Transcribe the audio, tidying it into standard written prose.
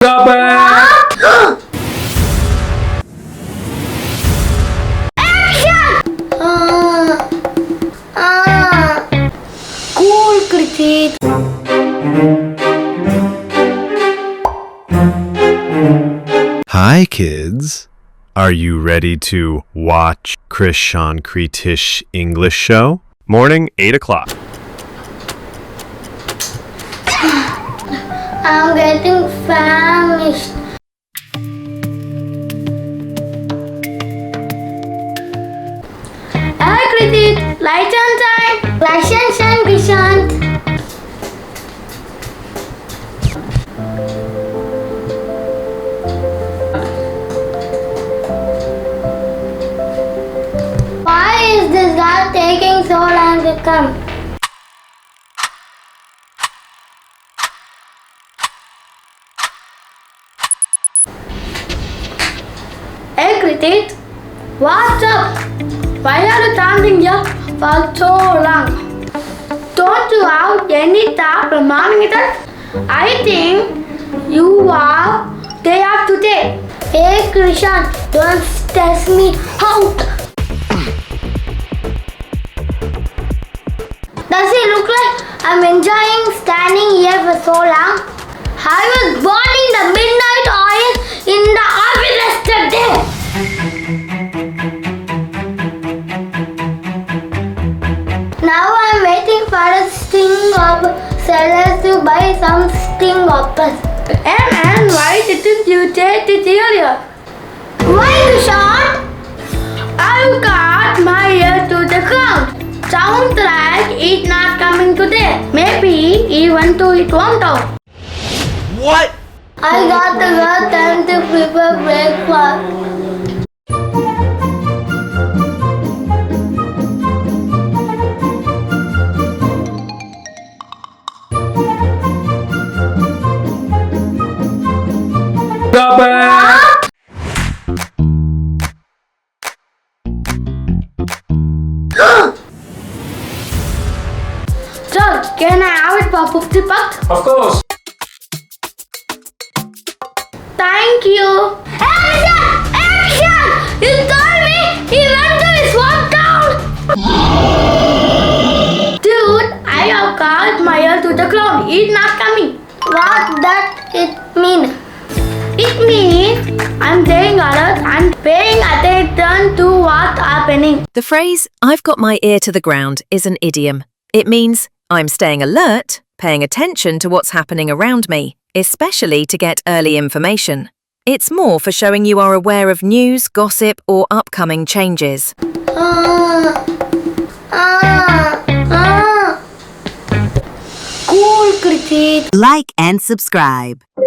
Stop it! Cool, cricket. Hi, kids. Are you ready to watch Krishan Kritish English show? Morning, 8 o'clock. I'm getting famished. Hi, cricket. Light on time. Light and shine, Krishant. Why is this guy taking so long to come? Hey Kritik, what's up? Why are you standing here for so long? Don't you have any task from morning itself? I think you are day off today. Hey Krishan, don't stress me out. Does it look like I'm enjoying standing here for so long? I was burning the midnight oil in the office yesterday. Now I'm waiting for a sting of sellers to buy some sting hoppers. And why didn't you take it earlier? Why, Krishan? I've got my ear to the ground. Sounds like it's not coming today. Maybe even though it won't out. What? I got the girl time to prepare breakfast. Stop it! Sir, can I have it for 50 bucks? Of course. Thank you. Action! Action! You told me he went to his workout. Dude, I have called my ear to the ground. He's not coming. What that it mean? It means I'm staying alert and paying attention to what's happening. The phrase, I've got my ear to the ground, is an idiom. It means I'm staying alert, paying attention to what's happening around me, especially to get early information. It's more for showing you are aware of news, gossip, or upcoming changes. Cool, cricket. Like and subscribe.